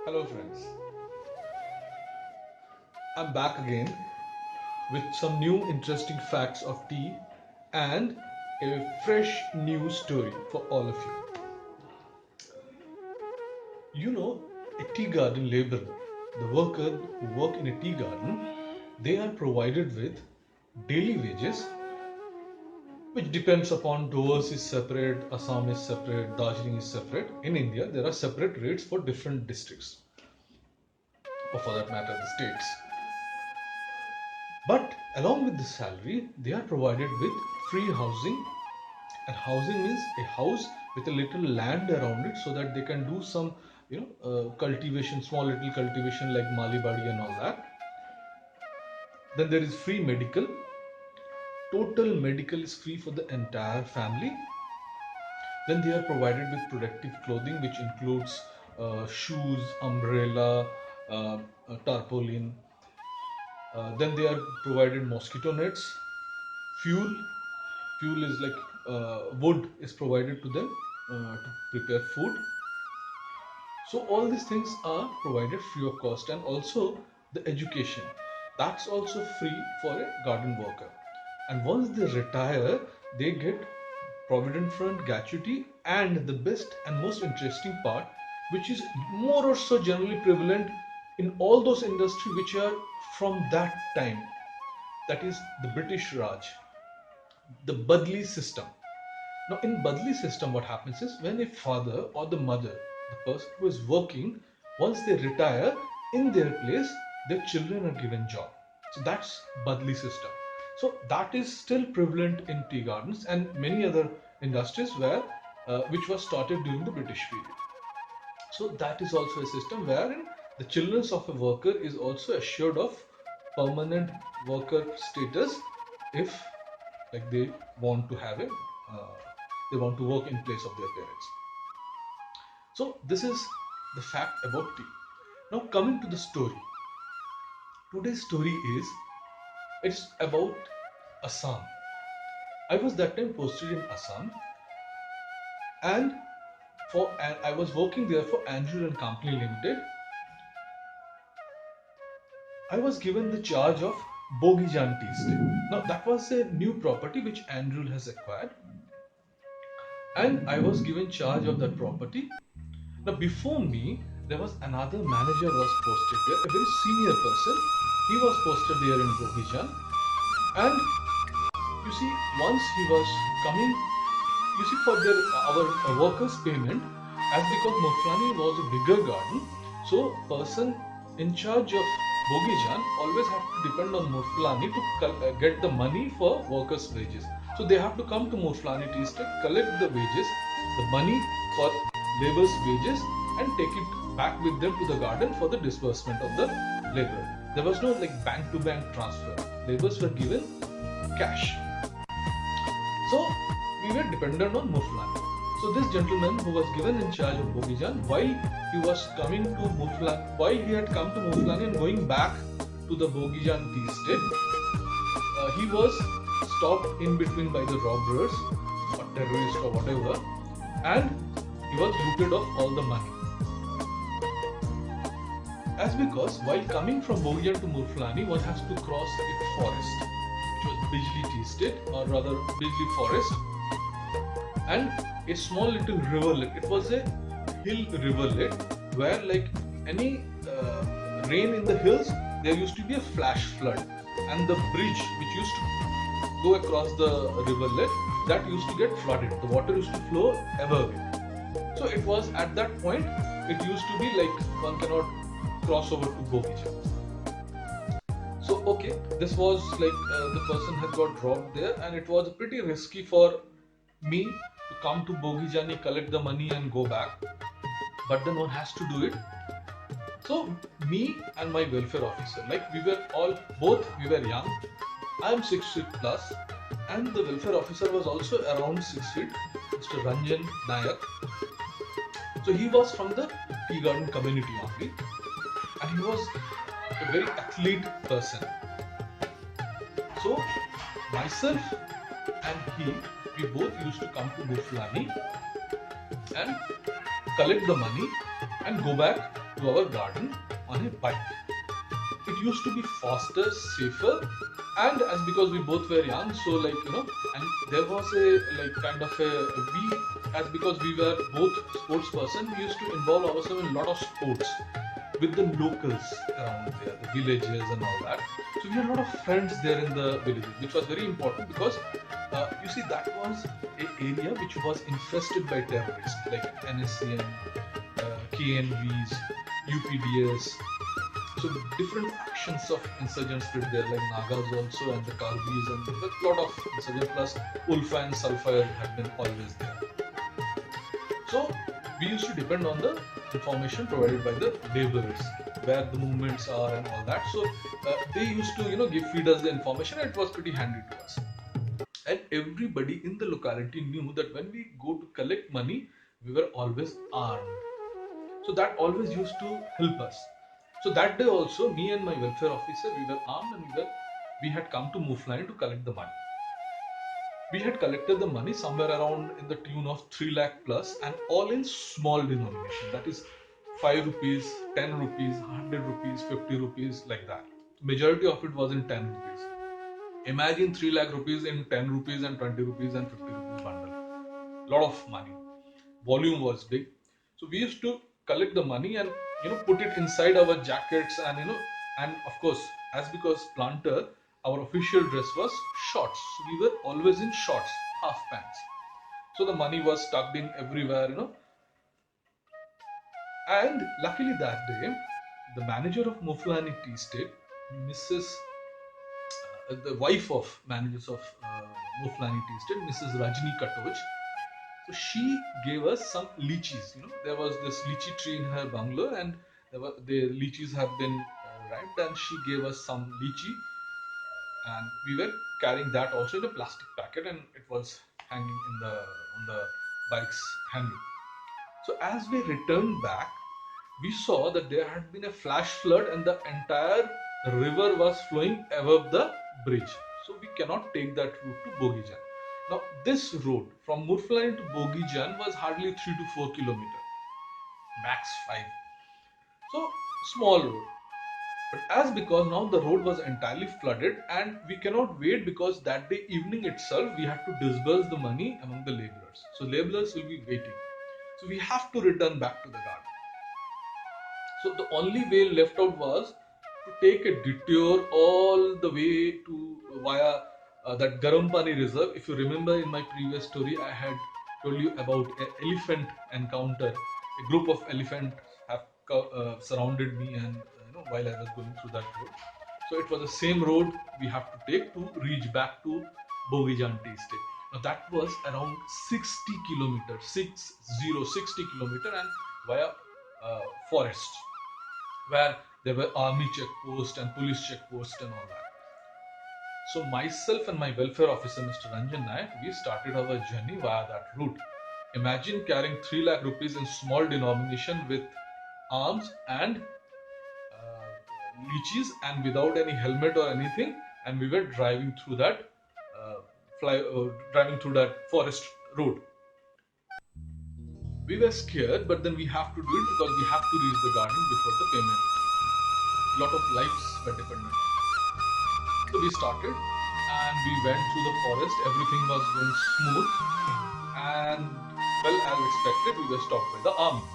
Hello, friends. I'm back again with some new interesting facts of tea and a fresh news story for all of you. You know, a tea garden laborer, the worker who work in a tea garden, they are provided with daily wages, which depends upon Doers is separate, Assam is separate, Darjeeling is separate. In India, there are separate rates for different districts, or for that matter, the states. But along with the salary, they are provided with free housing. And housing means a house with a little land around it so that they can do some, cultivation, small little cultivation like mali badi and all that. Then there is free medical. Total medical is free for the entire family. Then they are provided with protective clothing, which includes shoes, umbrella, tarpaulin. Then they are provided mosquito nets, fuel. Fuel is like wood is provided to them to prepare food. So all these things are provided free of cost, and also the education, that's also free for a garden worker. And once they retire, they get provident fund gratuity, and the best and most interesting part, which is more or so generally prevalent in all those industries which are from that time, that is the British Raj, the Badli system. Now, in Badli system, what happens is when a father or the mother, the person who is working, once they retire, in their place, their children are given job. So that's Badli system. So that is still prevalent in tea gardens and many other industries where, which was started during the British period. So that is also a system wherein the children of a worker is also assured of permanent worker status if, like, they want to have a they want to work in place of their parents. So this is the fact about tea. Now coming to the story. Today's story is, it's about Assam. I was that time posted in Assam, and I was working there for Andrew and Company Limited. I was given the charge of Bogijan Tea Estate. Now that was a new property which Andrew has acquired, and I was given charge of that property. Now before me, there was another manager was posted there, a very senior person. He was posted there in Bogijan, and you see, once he was coming, you see, for our workers' payment, as because Muflani was a bigger garden, so person in charge of Bogijan always have to depend on Muflani to get the money for workers' wages. So they have to come to Muflani Tea Estate, collect the wages, the money for labor's wages, and take it back with them to the garden for the disbursement of the labor. There was no like bank to bank transfer. Laborers were given cash. So we were dependent on Muflani. So this gentleman who was given in charge of Bogijan, while he was coming to Muflani, while he had come to Muflani and going back to the Bogijan tea estate, he was stopped in between by the robbers or terrorists or whatever, and he was looted of all the money. As because while coming from Bogijan to Muflani, one has to cross a forest, which was Bijli tea estate, or rather Bijli forest, and a small little rivulet. It was a hill rivulet where, like any rain in the hills, there used to be a flash flood, and the bridge which used to go across the rivulet, that used to get flooded. The water used to flow above it. So it was at that point, it used to be like one cannot cross over to Bogijan. So okay, this was like the person had got dropped there, and it was pretty risky for me to come to Bogijani, collect the money and go back. But then one has to do it. So me and my welfare officer, like we were all, both we were young. I am 6 feet plus, and the welfare officer was also around 6 feet, Mr. Ranjan Nayak. So he was from the tea garden community only, and he was a very athlete person. So myself and he, we both used to come to Muflani and collect the money and go back to our garden on a bike. It used to be faster, safer, and as because we both were young, so and there was a like kind of a we as because we were both sports person, we used to involve ourselves in a lot of sports with the locals around there, the villages and all that. So we had a lot of friends there in the villages, which was very important because you see that was an area which was infested by terrorists like NSCN, KNVs, UPDS. So different factions of insurgents lived there, like Nagas also and the Kargis, and a lot of insurgents. Plus Ulfa and Sulfur had been always there. So we used to depend on the information provided by the laborers, where the movements are and all that. So they used to feed us the information, and it was pretty handy to us. And everybody in the locality knew that when we go to collect money, we were always armed. So that always used to help us. So that day also, me and my welfare officer, we were armed, and we had come to Muflain to collect the money. We had collected the money somewhere around in the tune of 3 lakh plus, and all in small denomination. That is 5 rupees, 10 rupees, 100 rupees, 50 rupees, like that. Majority of it was in 10 rupees. Imagine 3 lakh rupees in 10 rupees and 20 rupees and 50 rupees bundle. Lot of money. Volume was big. So we used to collect the money and put it inside our jackets, and of course, as because planter, our official dress was shorts. So we were always in shorts, half pants. So the money was tucked in everywhere. And luckily that day, the manager of Muflani Tea Estate, the wife of managers of Muflani Tea Estate, Mrs. Rajni Katoj, so she gave us some lychees. There was this lychee tree in her bungalow, and the lychees have been ripe, and she gave us some lychee, and we were carrying that also in a plastic packet, and it was hanging on the bike's handle. So as we returned back, we saw that there had been a flash flood, and the entire river was flowing above the bridge. So we cannot take that route to Bogijan. Now this road from Murfline to Bogijan was hardly 3 to 4 kilometers, max 5. So small road. But as because now the road was entirely flooded, and we cannot wait because that day evening itself we had to disburse the money among the laborers. So laborers will be waiting. So we have to return back to the garden. So the only way left out was to take a detour all the way to via that Garampani Reserve. If you remember in my previous story, I had told you about an elephant encounter. A group of elephants have surrounded me, and while I was going through that road. So it was the same road we have to take to reach back to Bogijan Tea Estate. Now that was around 60 kilometers, 60 kilometers, and via forests, where there were army checkposts and police checkposts and all that. So myself and my welfare officer, Mr. Ranjan Nayak, we started our journey via that route. Imagine carrying 3 lakh rupees in small denomination with arms and lychees, and without any helmet or anything, and we were driving through that forest road. We were scared, but then we have to do it because we have to reach the garden before the payment. Lot of lives were dependent. So we started, and we went through the forest. Everything was going smooth, and well, as expected, we were stopped by the army.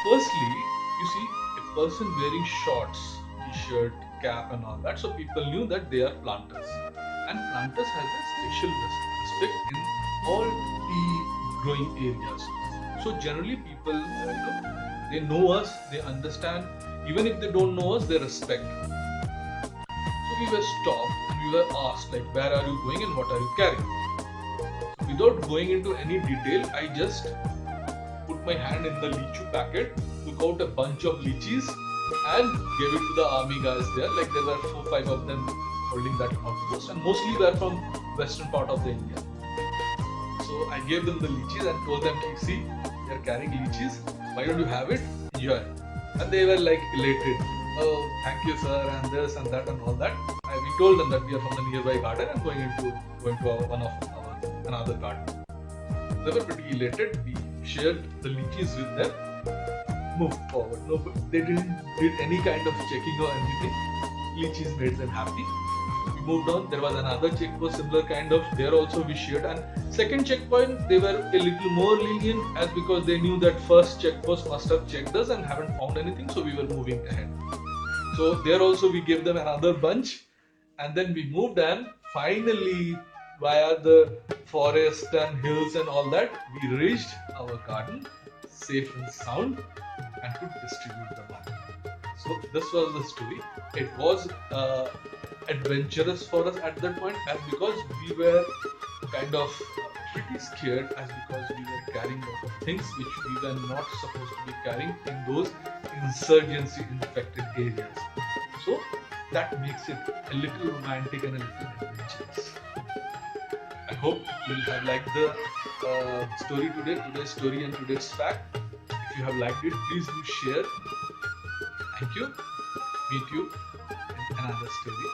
Firstly, you see a person wearing shorts, t-shirt, cap and all that, so people knew that they are planters, and planters have a special respect in all tea growing areas. So generally people they know us, they understand. Even if they don't know us, they respect. So we were stopped and we were asked, like, where are you going and what are you carrying? So without going into any detail, I just put my hand in the lychee packet, took out a bunch of lychees and gave it to the army guys there. Like there were 4-5 of them holding that outpost, and mostly were from western part of the India. So I gave them the lychees and told them, see, they are carrying lychees. Why don't you have it? Enjoy. And they were like elated. Oh, thank you, sir, and this and that and all that. We told them that we are from the nearby garden and going to another garden. They were pretty elated. We shared the lychees with them, moved forward. No, they didn't did any kind of checking or anything. Lychees made them happy. We moved on. There was another checkpoint, similar kind of. There also we shared. And second checkpoint, they were a little more lenient, as because they knew that first checkpost must have checked us and haven't found anything, so we were moving ahead. So there also we gave them another bunch, and then we moved, and finally via the forest and hills and all that, we reached our garden safe and sound and could distribute the money. So this was the story. It was adventurous for us at that point, as because we were kind of pretty scared, as because we were carrying a lot of things which we were not supposed to be carrying in those insurgency infected areas. So that makes it a little romantic and a little adventurous. I hope you'll have liked the story today, today's story and today's fact. If you have liked it, please do share. Thank you. Meet you in another story.